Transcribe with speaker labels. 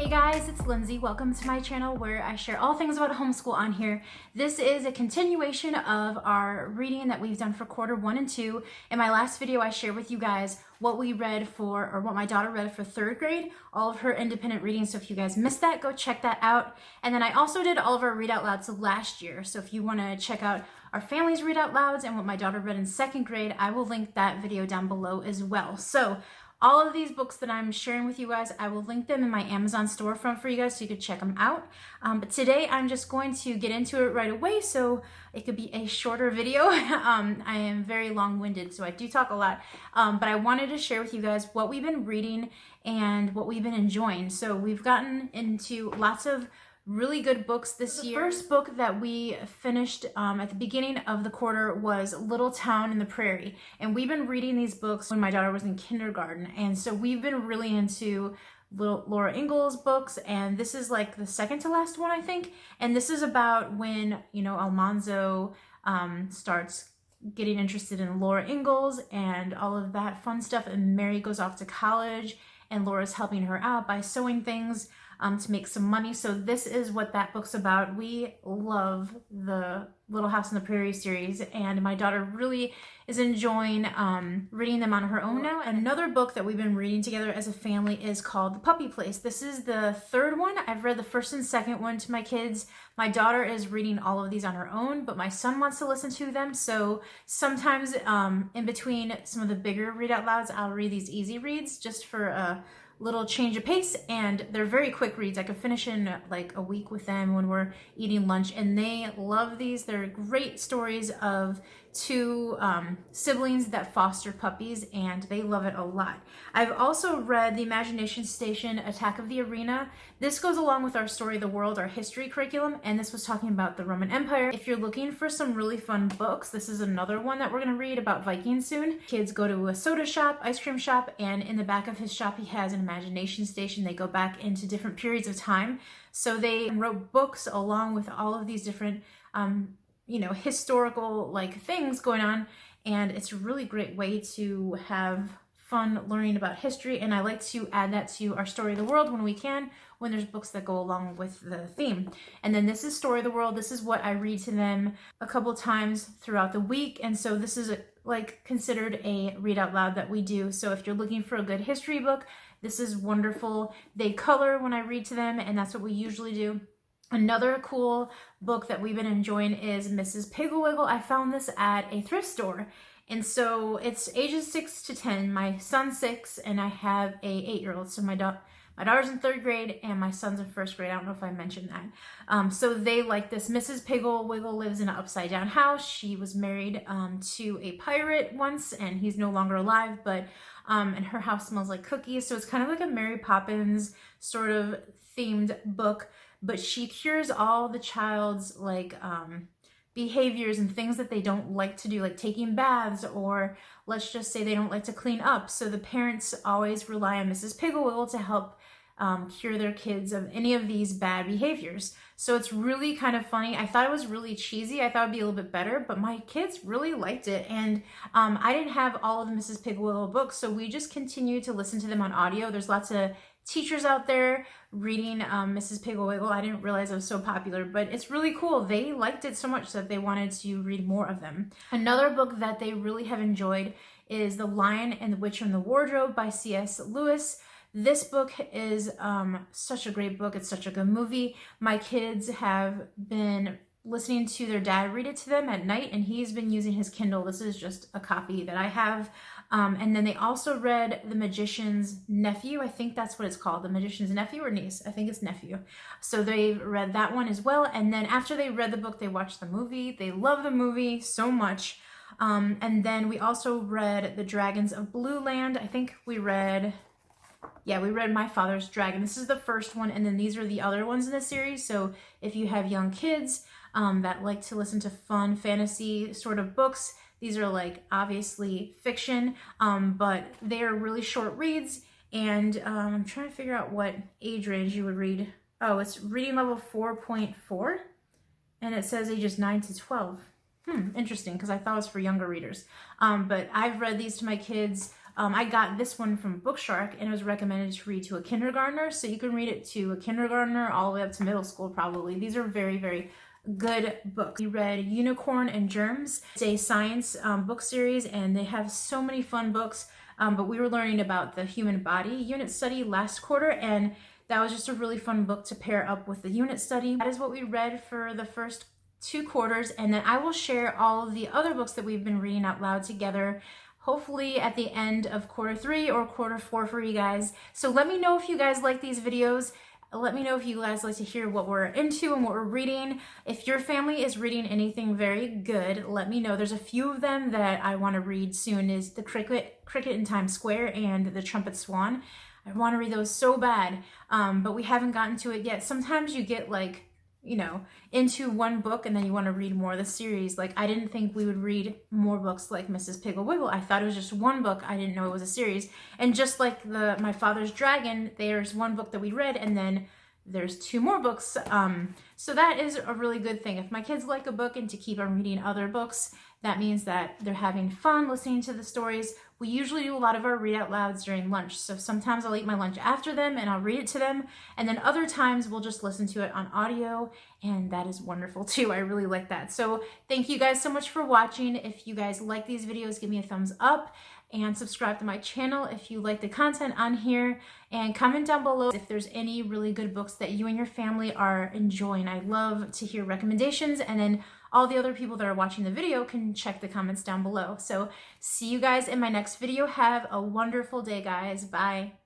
Speaker 1: Hey guys, it's Lindsay. Welcome to my channel where I share all things about homeschool on here. This is a continuation of our reading that we've done for quarter 1 and 2. In my last video, I shared with you guys what we read for, or what my daughter read for 3rd grade, all of her independent reading. So if you guys missed that, go check that out. And then I also did all of our read out louds last year. So if you want to check out our family's read out louds and what my daughter read in 2nd grade, I will link that video down below as well. So all of these books that I'm sharing with you guys, I will link them in my Amazon storefront for you guys so you could check them out. But today I'm just going to get into it right away so it could be a shorter video. I am very long-winded, so I do talk a lot. But I wanted to share with you guys what we've been reading and what we've been enjoying. So we've gotten into lots of really good books this year. The first book that we finished at the beginning of the quarter was Little Town in the Prairie. And we've been reading these books when my daughter was in kindergarten. And so we've been really into Laura Ingalls books. And this is like the second to last one, I think. And this is about when, Almanzo starts getting interested in Laura Ingalls and all of that fun stuff. And Mary goes off to college and Laura's helping her out by sewing things to make some money. So this is what that book's about. We love the Little House on the Prairie series, and my daughter really is enjoying reading them on her own now. And another book that we've been reading together as a family is called The Puppy Place. This is the 3rd one. I've read the 1st and 2nd one to my kids. My daughter is reading all of these on her own, but my son wants to listen to them. So sometimes in between some of the bigger read out louds, I'll read these easy reads just for a little change of pace, and they're very quick reads. I could finish in like a week with them when we're eating lunch, and they love these. They're great stories of 2 siblings that foster puppies, and they love it a lot. I've also read The Imagination Station, Attack of the Arena. This goes along with our Story of the World, our history curriculum, and this was talking about the Roman Empire. If you're looking for some really fun books, this is another one that we're going to read about Vikings soon. Kids go to a soda shop, ice cream shop, and in the back of his shop he has an imagination station. They go back into different periods of time. So they wrote books along with all of these different historical things going on, and it's a really great way to have fun learning about history. And I like to add that to our Story of the World when we can, when there's books that go along with the theme. And then this is Story of the World. This is what I read to them a couple times throughout the week, and so this is considered a read out loud that we do. So if you're looking for a good history book, this is wonderful. They color when I read to them, and that's what we usually do. Another cool book that we've been enjoying is Mrs. Piggle Wiggle. I found this at a thrift store. And so it's ages 6 to 10. My son's 6 and I have a 8-year-old. So my daughter's in 3rd grade and my son's in 1st grade. I don't know if I mentioned that. So they like this. Mrs. Piggle Wiggle lives in an upside down house. She was married to a pirate once, and he's no longer alive, but and her house smells like cookies. So it's kind of like a Mary Poppins sort of themed book. But she cures all the child's behaviors and things that they don't like to do, like taking baths, or let's just say they don't like to clean up. So the parents always rely on Mrs. Piggle Wiggle to help cure their kids of any of these bad behaviors. So it's really kind of funny. I thought it was really cheesy. I thought it'd be a little bit better, but my kids really liked it. And I didn't have all of the Mrs. Piggle Wiggle books, so we just continued to listen to them on audio. There's lots of teachers out there reading Mrs. Piggle Wiggle. I didn't realize it was so popular, but it's really cool. They liked it so much that they wanted to read more of them. Another book that they really have enjoyed is The Lion and the Witch from the Wardrobe by C.S. Lewis. This book is such a great book. It's such a good movie. My kids have been listening to their dad read it to them at night, and he's been using his Kindle. This is just a copy that I have. And then they also read The Magician's Nephew. I think that's what it's called. The Magician's Nephew or Niece? I think it's Nephew. So they read that one as well. And then after they read the book, they watched the movie. They love the movie so much. And then we also read The Dragons of Blue Land. I think we read My Father's Dragon. This is the first one, and then these are the other ones in the series. So if you have young kids that like to listen to fun fantasy sort of books, these are obviously fiction, but they are really short reads. And I'm trying to figure out what age range you would read. Oh, it's reading level 4.4, and it says ages 9 to 12. Interesting, because I thought it was for younger readers. But I've read these to my kids I got this one from Bookshark, and it was recommended to read to a kindergartner, so you can read it to a kindergartner all the way up to middle school probably. These are very, very good books. We read Unicorn and Germs. It's a science book series, and they have so many fun books, but we were learning about the human body unit study last quarter, and that was just a really fun book to pair up with the unit study. That is what we read for the first 2 quarters, and then I will share all of the other books that we've been reading out loud together, hopefully at the end of quarter 3 or quarter 4 for you guys. So let me know if you guys like these videos. Let me know if you guys like to hear what we're into and what we're reading. If your family is reading anything very good, let me know. There's a few of them that I want to read soon, is The Cricket in Times Square and The Trumpet Swan. I want to read those so bad, but we haven't gotten to it yet. Sometimes you get like, you know, into one book and then you want to read more of the series. Like, I didn't think we would read more books like Mrs. Piggle Wiggle. I thought it was just one book. I didn't know it was a series. And just like My Father's Dragon, there's one book that we read and then there's 2 more books. So that is a really good thing. If my kids like a book and to keep on reading other books, that means that they're having fun listening to the stories. We usually do a lot of our read out louds during lunch. So sometimes I'll eat my lunch after them and I'll read it to them. And then other times we'll just listen to it on audio. And that is wonderful too. I really like that. So thank you guys so much for watching. If you guys like these videos, give me a thumbs up and subscribe to my channel if you like the content on here, and comment down below if there's any really good books that you and your family are enjoying. I love to hear recommendations, and then all the other people that are watching the video can check the comments down below. So see you guys in my next video. Have a wonderful day, guys. Bye.